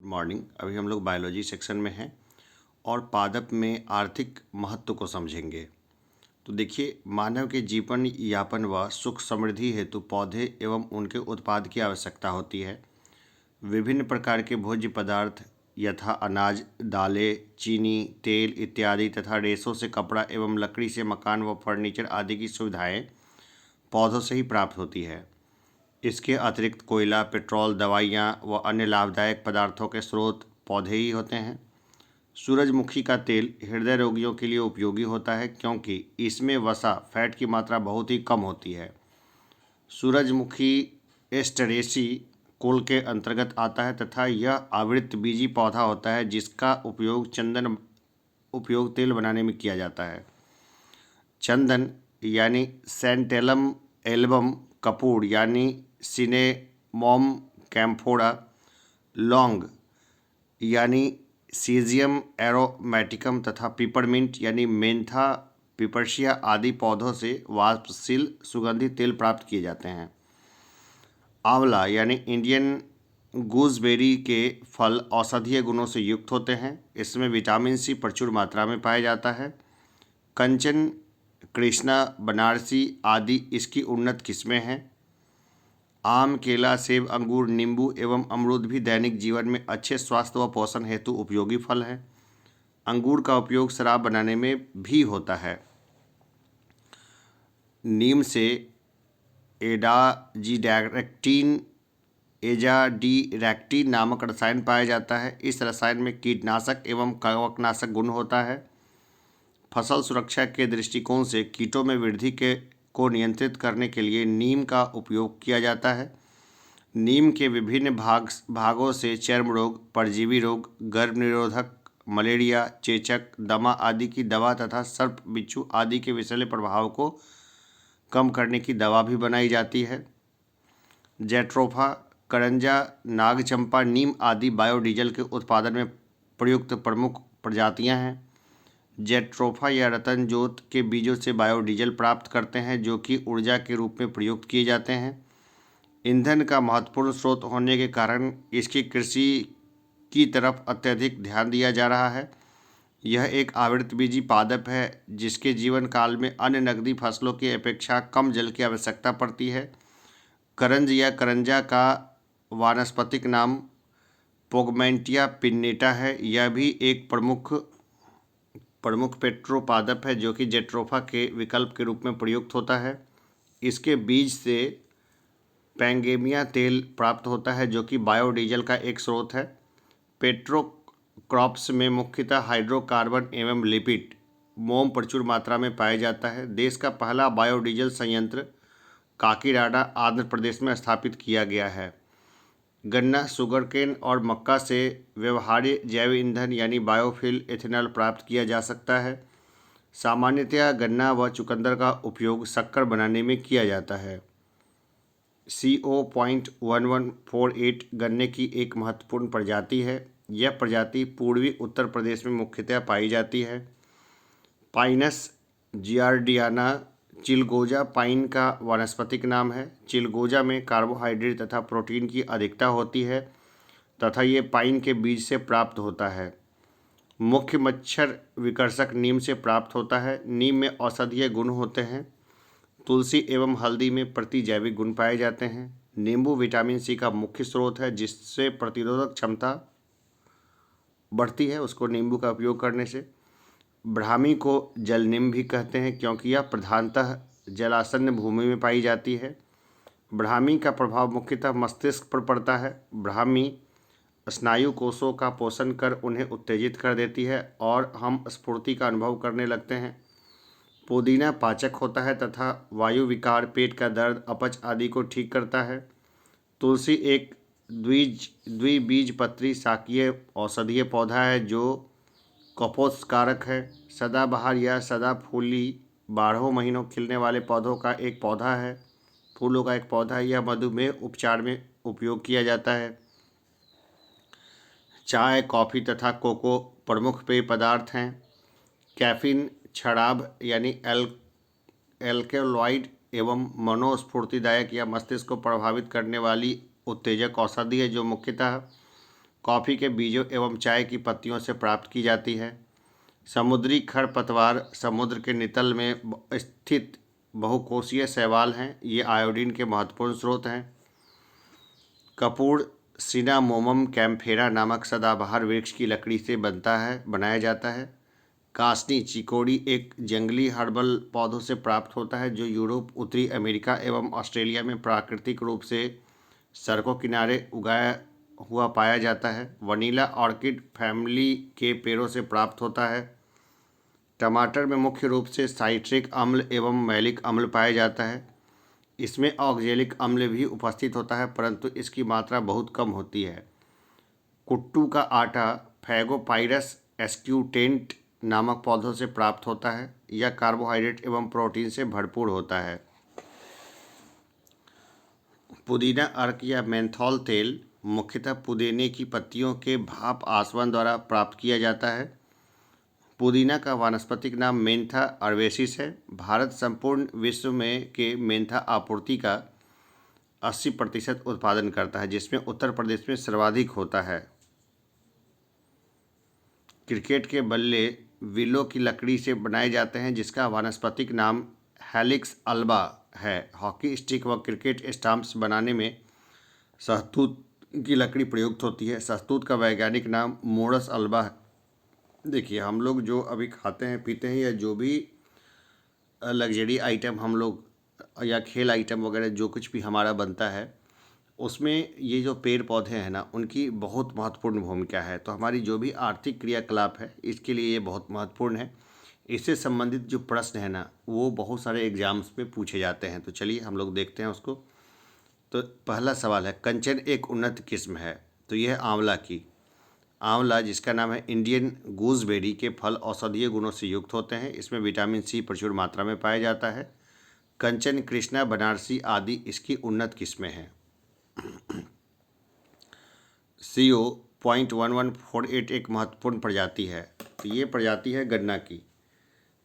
Morning. अभी हम लोग बायोलॉजी सेक्शन में हैं और पादप में आर्थिक महत्व को समझेंगे। तो देखिए, मानव के जीवन यापन व सुख समृद्धि हेतु पौधे एवं उनके उत्पाद की आवश्यकता होती है। विभिन्न प्रकार के भोज्य पदार्थ यथा अनाज, दालें, चीनी, तेल इत्यादि तथा रेशों से कपड़ा एवं लकड़ी से मकान व फर्नीचर आदि की सुविधाएं पौधों से ही प्राप्त होती है। इसके अतिरिक्त कोयला, पेट्रोल, दवाइयाँ व अन्य लाभदायक पदार्थों के स्रोत पौधे ही होते हैं। सूरजमुखी का तेल हृदय रोगियों के लिए उपयोगी होता है क्योंकि इसमें वसा फैट की मात्रा बहुत ही कम होती है। सूरजमुखी एस्टेरेसी कुल के अंतर्गत आता है तथा यह आवृतबीजी पौधा होता है जिसका उपयोग तेल बनाने में किया जाता है। चंदन यानी सेंटेलम एल्बम, कपूर यानी सिनेमोम कैम्फोरा, लौंग यानी सीजियम एरोमेटिकम तथा पिपरमिंट यानी मेंथा पिपर्शिया आदि पौधों से वाष्पशील सुगंधित तेल प्राप्त किए जाते हैं। आंवला यानी इंडियन गूसबेरी के फल औषधीय गुणों से युक्त होते हैं। इसमें विटामिन सी प्रचुर मात्रा में पाया जाता है। कंचन, कृष्णा, बनारसी आदि इसकी उन्नत किस्में हैं। आम, केला, सेब, अंगूर, नींबू एवं अमरूद भी दैनिक जीवन में अच्छे स्वास्थ्य व पोषण हेतु उपयोगी फल हैं। अंगूर का उपयोग शराब बनाने में भी होता है। नीम से एजाडीरैक्टीन नामक रसायन पाया जाता है। इस रसायन में कीटनाशक एवं कवकनाशक गुण होता है। फसल सुरक्षा के दृष्टिकोण से कीटों में वृद्धि को नियंत्रित करने के लिए नीम का उपयोग किया जाता है। नीम के विभिन्न भागों से चर्म रोग, परजीवी रोग, गर्भ निरोधक, मलेरिया, चेचक, दमा आदि की दवा तथा सर्प, बिच्छू आदि के विषैले प्रभाव को कम करने की दवा भी बनाई जाती है। जैट्रोफा, करंजा, नागचंपा, नीम आदि बायोडीजल के उत्पादन में प्रयुक्त प्रमुख प्रजातियां हैं। जैट्रोफा या रतनजोत के बीजों से बायोडीजल प्राप्त करते हैं जो कि ऊर्जा के रूप में प्रयुक्त किए जाते हैं। ईंधन का महत्वपूर्ण स्रोत होने के कारण इसकी कृषि की तरफ अत्यधिक ध्यान दिया जा रहा है। यह एक आवृतबीजी पादप है जिसके जीवन काल में अन्य नकदी फसलों की अपेक्षा कम जल की आवश्यकता पड़ती है। करंज या करंजा का वानस्पतिक नाम पोगमेंटिया पिन्नेटा है। यह भी एक प्रमुख पेट्रोपादप है जो कि जैट्रोफा के विकल्प के रूप में प्रयुक्त होता है। इसके बीज से पैंगेमिया तेल प्राप्त होता है जो कि बायोडीजल का एक स्रोत है। पेट्रो क्रॉप्स में मुख्यतः हाइड्रोकार्बन एवं लिपिड मोम प्रचुर मात्रा में पाया जाता है। देश का पहला बायोडीजल संयंत्र काकीनाडा, आंध्र प्रदेश में स्थापित किया गया है। गन्ना, शुगरकेन और मक्का से व्यवहार्य जैव ईंधन यानी बायोफ्यूल एथेनॉल प्राप्त किया जा सकता है। सामान्यतया गन्ना व चुकंदर का उपयोग शक्कर बनाने में किया जाता है। CO.1148 गन्ने की एक महत्वपूर्ण प्रजाति है। यह प्रजाति पूर्वी उत्तर प्रदेश में मुख्यतः पाई जाती है। पाइनस जियार्डियाना चिलगोजा पाइन का वानस्पतिक नाम है। चिलगोजा में कार्बोहाइड्रेट तथा प्रोटीन की अधिकता होती है तथा ये पाइन के बीज से प्राप्त होता है। मुख्य मच्छर विकर्षक नीम से प्राप्त होता है। नीम में औषधीय गुण होते हैं। तुलसी एवं हल्दी में प्रतिजैविक गुण पाए जाते हैं। नींबू विटामिन सी का मुख्य स्रोत है जिससे प्रतिरोधक क्षमता बढ़ती है उसको नींबू का उपयोग करने से। ब्राह्मी को जल नीम भी कहते हैं क्योंकि यह प्रधानतः जलासन्न भूमि में पाई जाती है। ब्राह्मी का प्रभाव मुख्यतः मस्तिष्क पर पड़ता है। ब्राह्मी स्नायु कोषों का पोषण कर उन्हें उत्तेजित कर देती है और हम स्फूर्ति का अनुभव करने लगते हैं। पुदीना पाचक होता है तथा वायु विकार, पेट का दर्द, अपच आदि को ठीक करता है। तुलसी एक द्विबीजपत्री शाकीय औषधीय पौधा है जो कफोत्कारक है। सदाबहार या सदाफूली 12 महीनों खिलने वाले पौधों का एक पौधा है, फूलों का एक पौधा है। यह मधुमेह उपचार में उपयोग किया जाता है। चाय, कॉफ़ी तथा कोको प्रमुख पेय पदार्थ हैं। कैफीन शराब यानी एल्केलॉइड एवं मनोस्फूर्तिदायक या मस्तिष्क को प्रभावित करने वाली उत्तेजक औषधि है जो मुख्यतः कॉफ़ी के बीजों एवं चाय की पत्तियों से प्राप्त की जाती है। समुद्री खरपतवार समुद्र के नितल में स्थित बहुकोषीय शैवाल हैं। ये आयोडीन के महत्वपूर्ण स्रोत हैं। कपूर सिनामोमम कैम्फेरा नामक सदाबहार वृक्ष की लकड़ी से बनाया जाता है। कासनी चिकोड़ी एक जंगली हर्बल पौधों से प्राप्त होता है जो यूरोप, उत्तरी अमेरिका एवं ऑस्ट्रेलिया में प्राकृतिक रूप से सड़कों किनारे उगाया हुआ पाया जाता है। वनीला ऑर्किड फैमिली के पेड़ों से प्राप्त होता है। टमाटर में मुख्य रूप से साइट्रिक अम्ल एवं मैलिक अम्ल पाया जाता है। इसमें ऑक्जेलिक अम्ल भी उपस्थित होता है परंतु इसकी मात्रा बहुत कम होती है। कुट्टू का आटा फैगोपाइरस एस्क्यूटेंट नामक पौधों से प्राप्त होता है। यह कार्बोहाइड्रेट एवं प्रोटीन से भरपूर होता है। पुदीना अर्क या मेंथॉल तेल मुख्यतः पुदीने की पत्तियों के भाप आसवन द्वारा प्राप्त किया जाता है। पुदीना का वानस्पतिक नाम मेंथा अर्वेसिस है। भारत संपूर्ण विश्व में के मेंथा आपूर्ति का 80% उत्पादन करता है जिसमें उत्तर प्रदेश में सर्वाधिक होता है। क्रिकेट के बल्ले विलो की लकड़ी से बनाए जाते हैं जिसका वानस्पतिक नाम हेलिक्स अल्बा है। हॉकी स्टिक व क्रिकेट स्टंप्स बनाने में शहतूत की लकड़ी प्रयुक्त होती है। शहतूत का वैज्ञानिक नाम मोरस अल्बा है। देखिए, हम लोग जो अभी खाते हैं पीते हैं या जो भी लग्जरी आइटम हम लोग या खेल आइटम वगैरह जो कुछ भी हमारा बनता है उसमें ये जो पेड़ पौधे हैं ना उनकी बहुत महत्वपूर्ण भूमिका है। तो हमारी जो भी आर्थिक क्रियाकलाप है इसके लिए ये बहुत महत्वपूर्ण है। इससे संबंधित जो प्रश्न है ना वो बहुत सारे एग्जाम्स में पूछे जाते हैं। तो चलिए हम लोग देखते हैं उसको। तो पहला सवाल है, कंचन एक उन्नत किस्म है। तो यह है आंवला की। आंवला जिसका नाम है इंडियन गूसबेरी के फल औषधीय गुणों से युक्त होते हैं। इसमें विटामिन सी प्रचुर मात्रा में पाया जाता है। कंचन, कृष्णा, बनारसी आदि इसकी उन्नत किस्में हैं। CO 0.1148 एक महत्वपूर्ण प्रजाति है। तो ये प्रजाति है गन्ना की।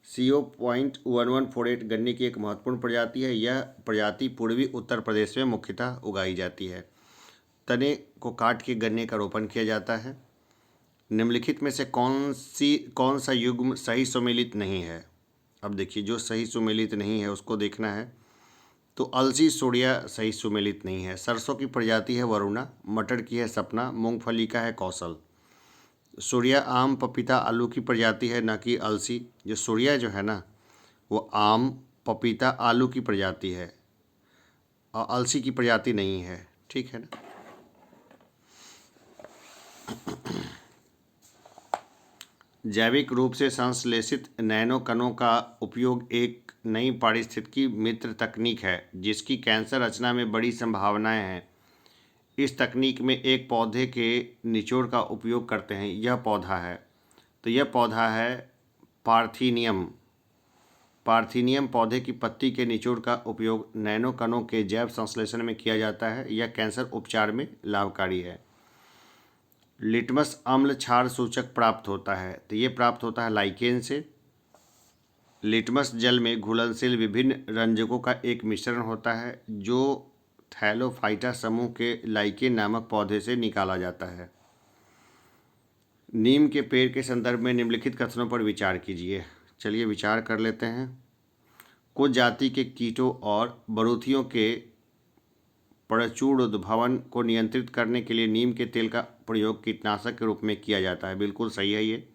CO 0.1148 गन्ने की एक महत्वपूर्ण प्रजाति है। यह प्रजाति पूर्वी उत्तर प्रदेश में मुख्यतः उगाई जाती है। तने को काट के गन्ने का रोपण किया जाता है। निम्नलिखित में से कौन सा युग्म सही सुमेलित नहीं है। अब देखिए, जो सही सुमेलित नहीं है उसको देखना है। तो अलसी सोडिया सही सुमेलित नहीं है। सरसों की प्रजाति है वरुणा, मटर की है सपना, मूंगफली का है कौशल। सोडिया आम, पपीता, आलू की प्रजाति है न कि अलसी। जो सोडिया जो है ना वो आम, पपीता, आलू की प्रजाति है और अलसी की प्रजाति नहीं है। ठीक है ना। जैविक रूप से संश्लेषित नैनो कणों का उपयोग एक नई पारिस्थितिकी मित्र तकनीक है जिसकी कैंसर रचना में बड़ी संभावनाएं हैं। इस तकनीक में एक पौधे के निचोड़ का उपयोग करते हैं। यह पौधा है, तो यह पौधा है पार्थीनियम। पार्थीनियम पौधे की पत्ती के निचोड़ का उपयोग नैनो कणों के जैव संश्लेषण में किया जाता है। यह कैंसर उपचार में लाभकारी है। लिटमस अम्ल क्षार सूचक प्राप्त होता है। तो ये प्राप्त होता है लाइकेन से। लिटमस जल में घुलनशील विभिन्न रंजकों का एक मिश्रण होता है जो थैलोफाइटा समूह के लाइकेन नामक पौधे से निकाला जाता है। नीम के पेड़ के संदर्भ में निम्नलिखित कथनों पर विचार कीजिए। चलिए विचार कर लेते हैं। कुछ जाति के कीटों और बरूथियों के प्रचुरोद्भवन को नियंत्रित करने के लिए नीम के तेल का प्रयोग कीटनाशक के रूप में किया जाता है। बिल्कुल सही है ये।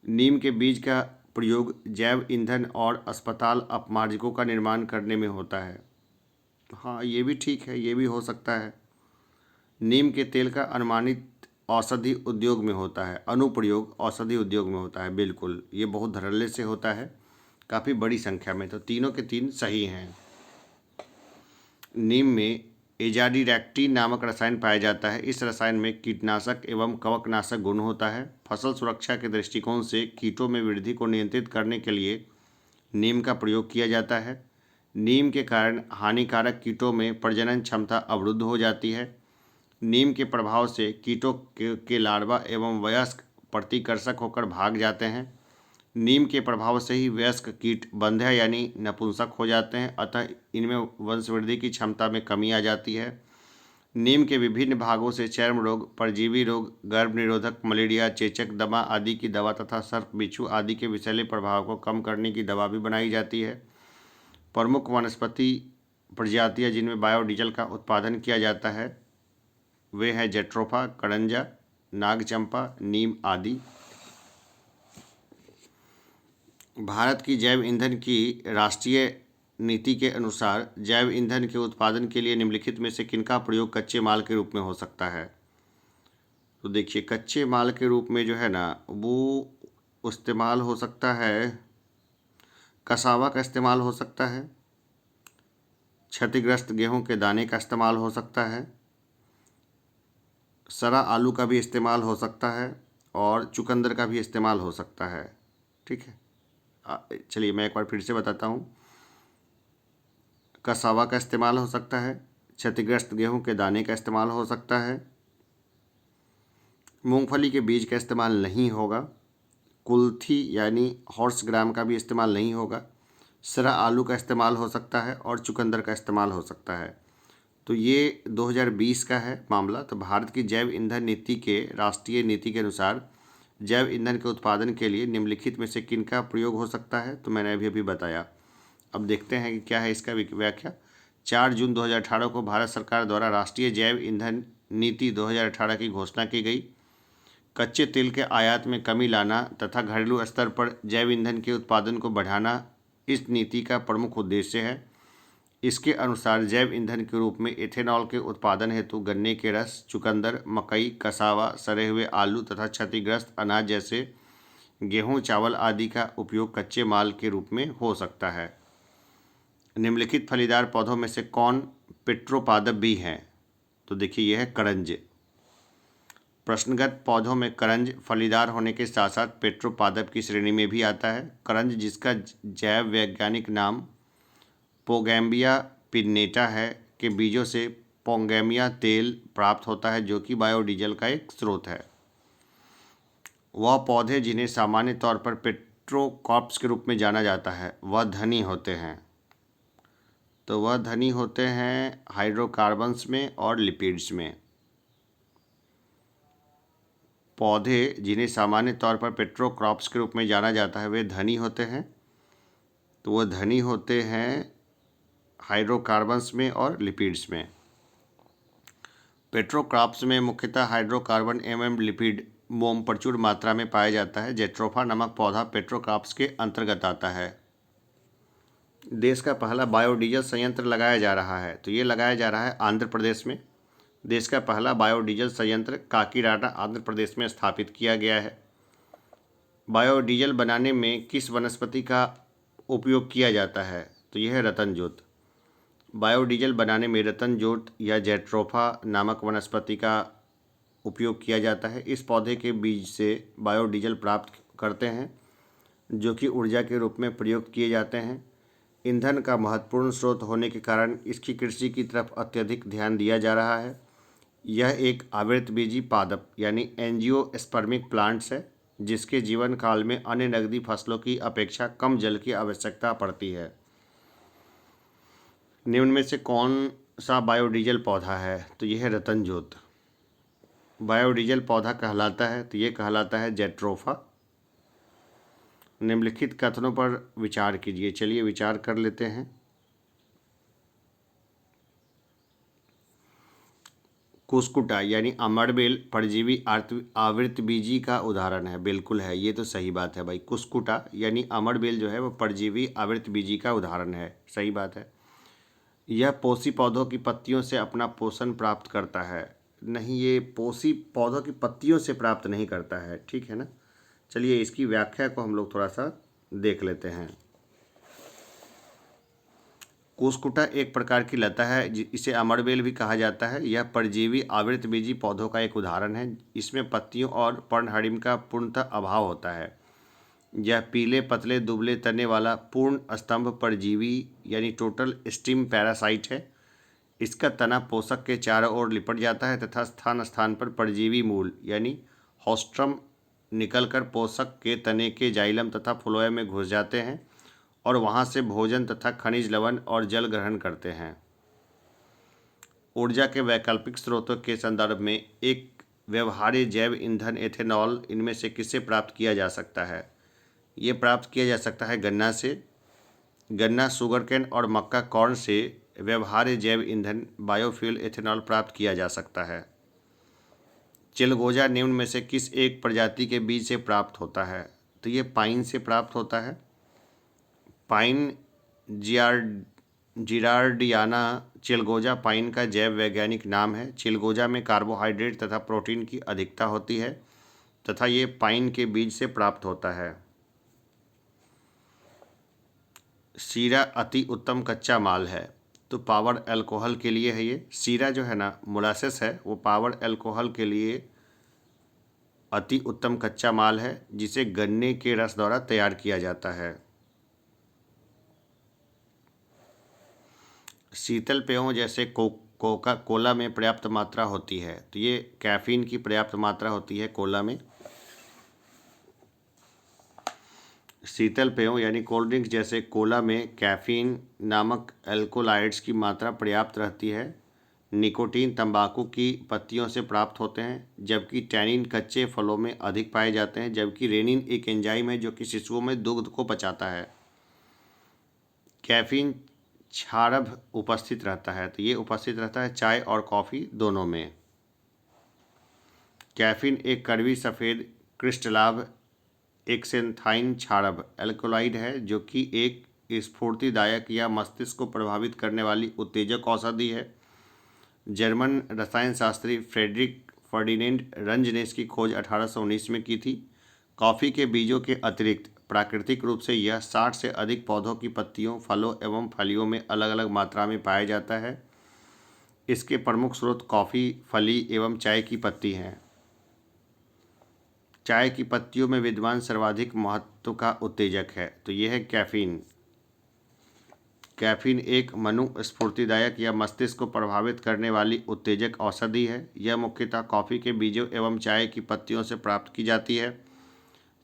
नीम के बीज का प्रयोग जैव ईंधन और अस्पताल अपमार्जकों का निर्माण करने में होता है। हाँ, ये भी ठीक है, ये भी हो सकता है। नीम के तेल का अनुमानित औषधि उद्योग में होता है। अनुप्रयोग औषधि उद्योग में होता है। बिल्कुल, ये बहुत धड़ल्ले से होता है, काफ़ी बड़ी संख्या में। तो तीनों के तीन सही हैं। नीम में एजाडिरेक्टिन नामक रसायन पाया जाता है। इस रसायन में कीटनाशक एवं कवकनाशक गुण होता है। फसल सुरक्षा के दृष्टिकोण से कीटों में वृद्धि को नियंत्रित करने के लिए नीम का प्रयोग किया जाता है। नीम के कारण हानिकारक कीटों में प्रजनन क्षमता अवरुद्ध हो जाती है। नीम के प्रभाव से कीटों के लार्वा एवं वयस्क प्रतिकर्षक होकर भाग जाते हैं। नीम के प्रभाव से ही वयस्क कीट बंध्या यानी नपुंसक हो जाते हैं, अतः इनमें वंशवृद्धि की क्षमता में कमी आ जाती है। नीम के विभिन्न भागों से चर्म रोग, परजीवी रोग, गर्भ निरोधक, मलेरिया, चेचक, दमा आदि की दवा तथा सर्प, बिच्छू आदि के विषैले प्रभाव को कम करने की दवा भी बनाई जाती है। प्रमुख वनस्पति प्रजातियां जिनमें बायोडीजल का उत्पादन किया जाता है वे हैं जेट्रोफा, करंजा, नागचंपा, नीम आदि। भारत की जैव ईंधन की राष्ट्रीय नीति के अनुसार जैव ईंधन के उत्पादन के लिए निम्नलिखित में से किनका प्रयोग कच्चे माल के रूप में हो सकता है। तो देखिए, कच्चे माल के रूप में जो है ना वो इस्तेमाल हो सकता है, कसावा का इस्तेमाल हो सकता है, क्षतिग्रस्त गेहूं के दाने का इस्तेमाल हो सकता है, सरा आलू का भी इस्तेमाल हो सकता है और चुकंदर का भी इस्तेमाल हो सकता है। ठीक है, चलिए मैं एक बार फिर से बताता हूँ। कसावा का इस्तेमाल हो सकता है, क्षतिग्रस्त गेहूं के दाने का इस्तेमाल हो सकता है, मूंगफली के बीज का इस्तेमाल नहीं होगा, कुल्थी यानी हॉर्स ग्राम का भी इस्तेमाल नहीं होगा, सरा आलू का इस्तेमाल हो सकता है और चुकंदर का इस्तेमाल हो सकता है। तो ये 2020 का है मामला। तो भारत की जैव ईंधन नीति के राष्ट्रीय नीति के अनुसार जैव ईंधन के उत्पादन के लिए निम्नलिखित में से किनका प्रयोग हो सकता है, तो मैंने अभी बताया। अब देखते हैं कि क्या है इसका व्याख्या। 4 जून 2018 को भारत सरकार द्वारा राष्ट्रीय जैव ईंधन नीति 2018 की घोषणा की गई। कच्चे तेल के आयात में कमी लाना तथा घरेलू स्तर पर जैव ईंधन के उत्पादन को बढ़ाना इस नीति का प्रमुख उद्देश्य है। इसके अनुसार जैव ईंधन के रूप में एथेनॉल के उत्पादन हेतु गन्ने के रस, चुकंदर, मकई, कसावा, सड़े हुए आलू तथा क्षतिग्रस्त अनाज जैसे गेहूं, चावल आदि का उपयोग कच्चे माल के रूप में हो सकता है। निम्नलिखित फलीदार पौधों में से कौन पिट्रोपादप भी हैं? तो देखिए यह है करंज। प्रश्नगत पौधों में करंज फलीदार होने के साथ साथ पिट्रोपादप की श्रेणी में भी आता है। करंज, जिसका जैव वैज्ञानिक नाम पोगैम्बिया पिन्नेटा है, के बीजों से पोंगैमिया तेल प्राप्त होता है जो कि बायोडीजल का एक स्रोत है। वह पौधे जिन्हें सामान्य तौर पर पेट्रोकॉर्प्स के रूप में जाना जाता है वह धनी होते हैं। तो वह धनी होते हैं हाइड्रोकार्बन्स में और लिपिड्स में। पौधे जिन्हें सामान्य तौर पर पेट्रोक्रॉप्स के रूप में जाना जाता है वे धनी होते हैं। तो वह धनी होते हैं हाइड्रोकार्बन्स में और लिपिड्स में। पेट्रोक्रॉप्स में मुख्यतः हाइड्रोकार्बन एवं लिपिड मोम प्रचुर मात्रा में पाया जाता है। जेट्रोफा नामक पौधा पेट्रोक्रॉप्स के अंतर्गत आता है। देश का पहला बायोडीजल संयंत्र लगाया जा रहा है, तो ये लगाया जा रहा है आंध्र प्रदेश में। देश का पहला बायोडीजल संयंत्र काकीनाडा आंध्र प्रदेश में स्थापित किया गया है। बायोडीजल बनाने में किस वनस्पति का उपयोग किया जाता है? तो यह है रतनजोत। बायोडीजल बनाने में रतनजोत या जेट्रोफा नामक वनस्पति का उपयोग किया जाता है। इस पौधे के बीज से बायोडीजल प्राप्त करते हैं जो कि ऊर्जा के रूप में प्रयोग किए जाते हैं। ईंधन का महत्वपूर्ण स्रोत होने के कारण इसकी कृषि की तरफ अत्यधिक ध्यान दिया जा रहा है। यह एक आवृतबीजी पादप यानी एंजियोस्पर्मिक प्लांट्स है जिसके जीवन काल में अन्य नकदी फसलों की अपेक्षा कम जल की आवश्यकता पड़ती है। निम्न में से कौन सा बायोडीजल पौधा है? तो यह है रतनजोत। बायोडीजल पौधा कहलाता है, तो ये कहलाता है जेट्रोफा। निम्नलिखित कथनों पर विचार कीजिए। चलिए विचार कर लेते हैं। कुस्कुटा यानी अमरबेल परजीवी आवृतबीजी का उदाहरण है। बिल्कुल है, ये तो सही बात है भाई। कुस्कुटा यानी अमरबेल जो है वो परजीवी आवृतबीजी का उदाहरण है। सही बात है। यह पोषी पौधों की पत्तियों से अपना पोषण प्राप्त करता है। नहीं, ये पोषी पौधों की पत्तियों से प्राप्त नहीं करता है। ठीक है ना। चलिए इसकी व्याख्या को हम लोग थोड़ा सा देख लेते हैं। कुस्कुटा एक प्रकार की लता है, इसे अमरबेल भी कहा जाता है। यह परजीवी आवृतबीजी पौधों का एक उदाहरण है। इसमें पत्तियों और पर्णहरिम का पूर्णतः अभाव होता है। यह पीले पतले दुबले तने वाला पूर्ण स्तंभ परजीवी यानी टोटल स्टिम पैरासाइट है। इसका तना पोषक के चारों ओर लिपट जाता है तथा स्थान स्थान पर परजीवी मूल यानी होस्ट्रम निकलकर पोषक के तने के जाइलम तथा फ्लोएम में घुस जाते हैं और वहां से भोजन तथा खनिज लवण और जल ग्रहण करते हैं। ऊर्जा के वैकल्पिक स्रोतों के संदर्भ में एक व्यवहार्य जैव ईंधन एथेनॉल इनमें से किससे प्राप्त किया जा सकता है? ये प्राप्त किया जा सकता है गन्ना से। गन्ना, शुगरकेन और मक्का कॉर्न से व्यवहार्य जैव ईंधन बायोफ्यूल एथेनॉल प्राप्त किया जा सकता है। चिलगोजा निम्न में से किस एक प्रजाति के बीज से प्राप्त होता है? तो ये पाइन से प्राप्त होता है। पाइन जिरार्डियाना चिलगोजा पाइन का जैव वैज्ञानिक नाम है। चिलगोजा में कार्बोहाइड्रेट तथा प्रोटीन की अधिकता होती है तथा ये पाइन के बीज से प्राप्त होता है। शीरा अति उत्तम कच्चा माल है, तो पावर अल्कोहल के लिए है ये। शीरा जो है ना, मोलासेस है, वो पावर अल्कोहल के लिए अति उत्तम कच्चा माल है जिसे गन्ने के रस द्वारा तैयार किया जाता है। शीतल पेयों जैसे कोका कोला में पर्याप्त मात्रा होती है, तो ये कैफीन की पर्याप्त मात्रा होती है कोला में। शीतल पेयों यानी कोल्ड ड्रिंक्स जैसे कोला में कैफीन नामक एल्कोलाइड्स की मात्रा पर्याप्त रहती है। निकोटीन तंबाकू की पत्तियों से प्राप्त होते हैं, जबकि टैनिन कच्चे फलों में अधिक पाए जाते हैं, जबकि रेनिन एक एंजाइम है जो कि शिशुओं में दुग्ध को पचाता है। कैफीन क्षारभ उपस्थित रहता है, तो ये उपस्थित रहता है चाय और कॉफ़ी दोनों में। कैफीन एक कड़वी सफ़ेद क्रिस्टलाभ एक्सेंथाइन क्षारभ एल्कोलाइड है जो कि एक स्फूर्तिदायक या मस्तिष्क को प्रभावित करने वाली उत्तेजक औषधि है। जर्मन रसायन शास्त्री फ्रेडरिक फर्डिनेंड रंज ने इसकी खोज 1819 में की थी। कॉफ़ी के बीजों के अतिरिक्त प्राकृतिक रूप से यह 60 से अधिक पौधों की पत्तियों, फलों एवं फलियों में अलग अलग मात्रा में पाया जाता है। इसके प्रमुख स्रोत कॉफ़ी, फली एवं चाय की पत्ती हैं। चाय की पत्तियों में विद्यमान सर्वाधिक महत्व का उत्तेजक है, तो यह है कैफीन। कैफीन एक स्फूर्तिदायक या मस्तिष्क को प्रभावित करने वाली उत्तेजक औषधि है। यह मुख्यतः कॉफ़ी के बीजों एवं चाय की पत्तियों से प्राप्त की जाती है।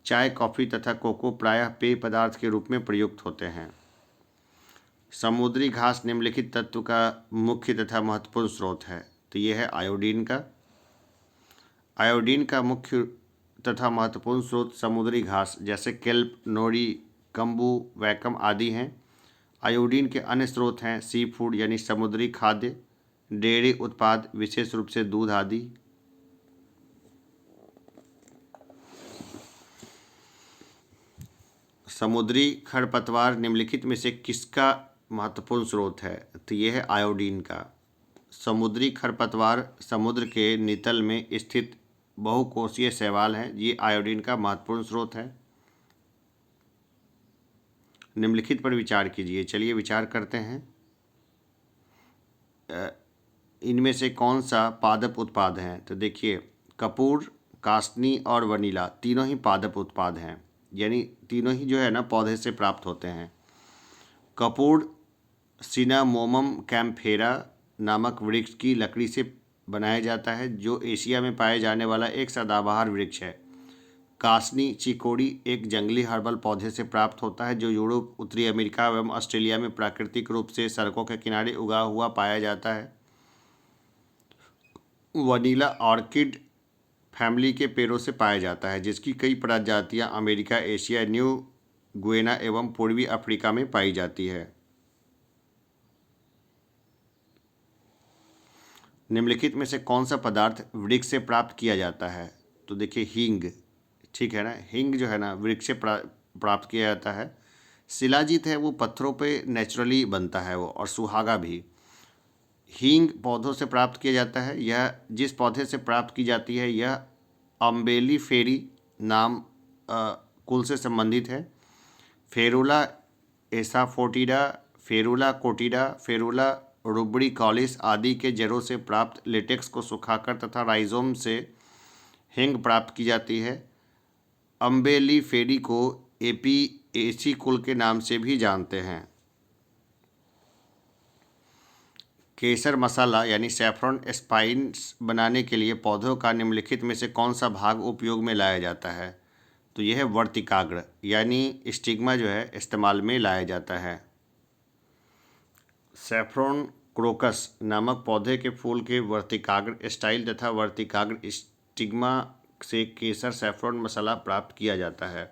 चाय, कॉफ़ी तथा कोको प्रायः पेय पदार्थ के रूप में प्रयुक्त होते हैं। समुद्री घास निम्नलिखित तत्व का मुख्य तथा महत्वपूर्ण स्रोत है, तो यह है आयोडीन का। आयोडीन का मुख्य तथा महत्वपूर्ण स्रोत समुद्री घास जैसे केल्प, नोरी, कम्बू, वैकम आदि हैं। आयोडीन के अन्य स्रोत हैं सी फूड यानी समुद्री खाद्य, डेयरी उत्पाद विशेष रूप से दूध आदि। समुद्री खरपतवार निम्नलिखित में से किसका महत्वपूर्ण स्रोत है? तो यह है आयोडीन का। समुद्री खरपतवार समुद्र के नितल में स्थित बहुकोषीय शैवाल हैं। ये आयोडीन का महत्वपूर्ण स्रोत है। निम्नलिखित पर विचार कीजिए। चलिए विचार करते हैं। इनमें से कौन सा पादप उत्पाद हैं? तो देखिए, कपूर, कास्नी और वनीला तीनों ही पादप उत्पाद हैं, यानी तीनों ही जो है ना पौधे से प्राप्त होते हैं। कपूर सिनामोमम कैम्फेरा नामक वृक्ष की लकड़ी से बनाया जाता है, जो एशिया में पाए जाने वाला एक सदाबहार वृक्ष है। कासनी चिकोड़ी एक जंगली हर्बल पौधे से प्राप्त होता है, जो यूरोप, उत्तरी अमेरिका एवं ऑस्ट्रेलिया में प्राकृतिक रूप से सड़कों के किनारे उगा हुआ पाया जाता है। वनीला ऑर्किड फैमिली के पेड़ों से पाया जाता है, जिसकी कई प्रजातियां अमेरिका, एशिया, न्यू गुएना एवं पूर्वी अफ्रीका में पाई जाती है। निम्नलिखित में से कौन सा पदार्थ वृक्ष से प्राप्त किया जाता है? तो देखिए, हींग, ठीक है ना। हींग जो है ना वृक्ष से प्राप्त किया जाता है। शिलाजीत है वो पत्थरों पे नेचुरली बनता है वो, और सुहागा भी। हींग पौधों से प्राप्त किया जाता है। यह जिस पौधे से प्राप्त की जाती है यह अम्बेली फेरी नाम कुल से संबंधित है। फेरुला एसाफोटिडा, फेरुला कोटिडा, फेरुला रुब्रिकॉलिस आदि के जड़ों से प्राप्त लेटेक्स को सुखाकर तथा राइजोम से हींग प्राप्त की जाती है। अम्बेलिफेरी को एपीएसी कुल के नाम से भी जानते हैं। केसर मसाला यानी सैफरन स्पाइस बनाने के लिए पौधों का निम्नलिखित में से कौन सा भाग उपयोग में लाया जाता है? तो यह है वर्तिकाग्र यानी स्टिग्मा जो है इस्तेमाल में लाया जाता है। सैफरन क्रोकस नामक पौधे के फूल के वर्तिकाग्र स्टाइल तथा वर्तिकाग्र स्टिग्मा से केसर सैफरन मसाला प्राप्त किया जाता है।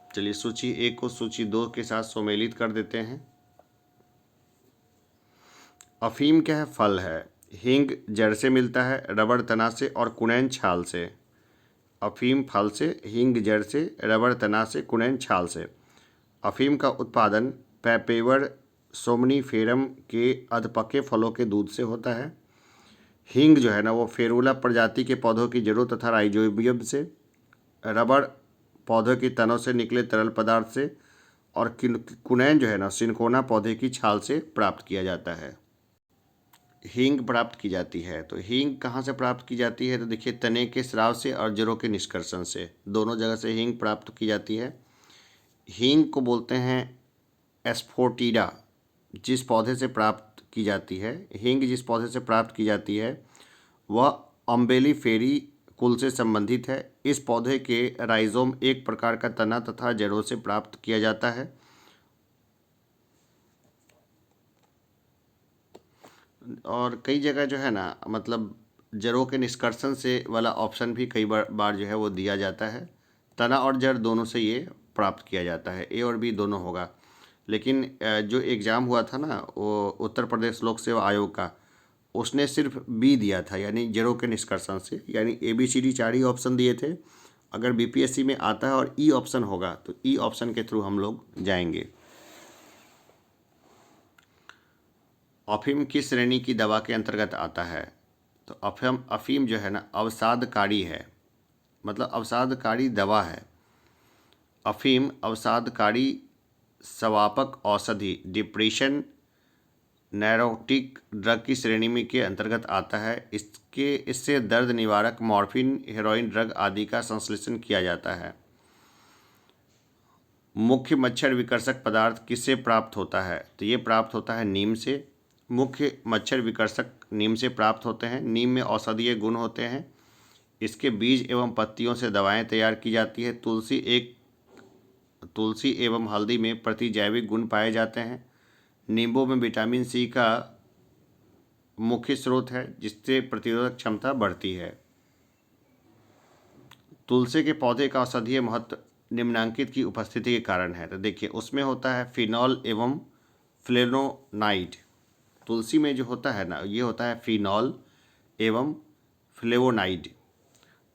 चलिए सूची 1 को सूची 2 के साथ सम्मिलित कर देते हैं। अफीम क्या है? फल है। हींग जड़ से मिलता है, रबड़ तना से और कुनैन छाल से। अफीम फल से, हींग जड़ से, रबड़ तना से, कुनैन छाल से। अफीम का उत्पादन पैपेवर सोमनीफेरम के अधपके फलों के दूध से होता है। हींग जो है ना वो फेरुला प्रजाति के पौधों की जड़ों तथा राइजोबियम से, रबड़ पौधों की तनों से निकले तरल पदार्थ से, और कुनैन जो है ना सिनकोना पौधे की छाल से प्राप्त किया जाता है। हींग प्राप्त की जाती है तो हींग कहाँ से प्राप्त की जाती है? तो देखिए तने के स्राव से और जड़ों के निष्कर्षण से, दोनों जगह से हींग प्राप्त की जाती है। हींग को बोलते हैं एस्फोटिडा। जिस पौधे से प्राप्त की जाती है, हींग जिस पौधे से प्राप्त की जाती है वह अम्बेलिफेरी कुल से संबंधित है। इस पौधे के राइजोम एक प्रकार का तना तथा जड़ों से प्राप्त किया जाता है। और कई जगह जो है ना मतलब जड़ों के निष्कर्षण से वाला ऑप्शन भी कई बार जो है वो दिया जाता है। तना और जड़ दोनों से ये प्राप्त किया जाता है, ए और बी दोनों होगा। लेकिन जो एग्ज़ाम हुआ था ना वो उत्तर प्रदेश लोक सेवा आयोग का, उसने सिर्फ बी दिया था, यानी जड़ों के निष्कर्षण से, यानी ABCD 4 ही ऑप्शन दिए थे। अगर BPSC में आता है और ई ऑप्शन होगा तो ई ऑप्शन के थ्रू हम लोग जाएंगे। अफीम किस श्रेणी की दवा के अंतर्गत आता है? तो अफीम जो है ना अवसादकारी है, मतलब अवसादकारी दवा है। अफीम अवसादकारी स्वापक औषधि डिप्रेशन नैरोटिक ड्रग की श्रेणी में के अंतर्गत आता है। इससे दर्द निवारक मॉर्फिन, हेरोइन ड्रग आदि का संश्लेषण किया जाता है। मुख्य मच्छर विकर्षक पदार्थ किससे प्राप्त होता है? तो ये प्राप्त होता है नीम से। मुख्य मच्छर विकर्षक नीम से प्राप्त होते हैं। नीम में औषधीय गुण होते हैं। इसके बीज एवं पत्तियों से दवाएं तैयार की जाती है। तुलसी एवं हल्दी में प्रतिजैविक गुण पाए जाते हैं। नींबू में विटामिन सी का मुख्य स्रोत है जिससे प्रतिरोधक क्षमता बढ़ती है। तुलसी के पौधे का औषधीय महत्व निम्नांकित की उपस्थिति के कारण है। तो देखिए उसमें होता है फिनॉल एवं फ्लेवोनाइड। तुलसी में जो होता है ना ये होता है फिनॉल एवं फ्लेवोनाइड।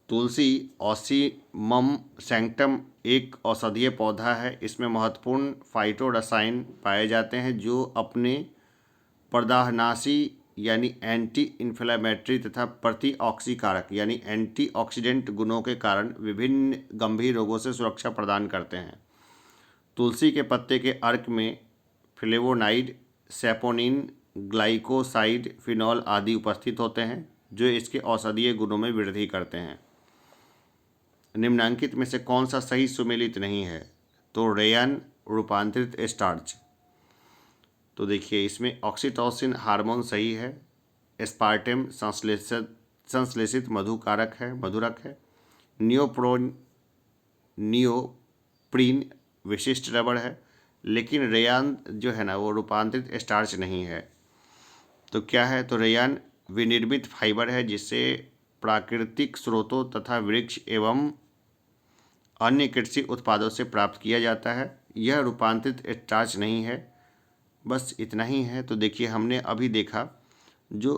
तुलसी ऑसीमम सैंक्टम एक औषधीय पौधा है। इसमें महत्वपूर्ण फाइटोरसायन पाए जाते हैं जो अपने पर्दाहनाशी यानी एंटी इन्फ्लेमेटरी तथा प्रतिऑक्सीकारक यानी एंटीऑक्सीडेंट गुणों के कारण विभिन्न गंभीर रोगों से सुरक्षा प्रदान करते हैं। तुलसी के पत्ते के अर्क में फ्लेवोनाइड, सैपोनिन, ग्लाइकोसाइड, फिनॉल आदि उपस्थित होते हैं जो इसके औषधीय गुणों में वृद्धि करते हैं। निम्नांकित में से कौन सा सही सुमेलित नहीं है? तो रेयान रूपांतरित स्टार्च। तो देखिए इसमें ऑक्सीटोसिन हार्मोन सही है। एस्पार्टेम संश्लेषित मधुरक है। नियोप्रीन विशिष्ट रबड़ है। लेकिन रेयान जो है ना वो रूपांतरित स्टार्च नहीं है। तो क्या है? तो रेयान विनिर्मित फाइबर है जिससे प्राकृतिक स्रोतों तथा वृक्ष एवं अन्य कृषि उत्पादों से प्राप्त किया जाता है। यह रूपांतरित स्टार्च नहीं है। बस इतना ही है। तो देखिए हमने अभी देखा जो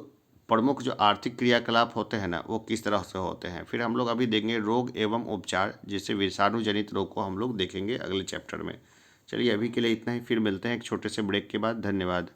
प्रमुख जो आर्थिक क्रियाकलाप होते हैं ना वो किस तरह से होते हैं। फिर हम लोग अभी देखेंगे रोग एवं उपचार, जिससे विषाणु जनित रोग को हम लोग देखेंगे अगले चैप्टर में। चलिए अभी के लिए इतना ही, फिर मिलते हैं एक छोटे से ब्रेक के बाद। धन्यवाद।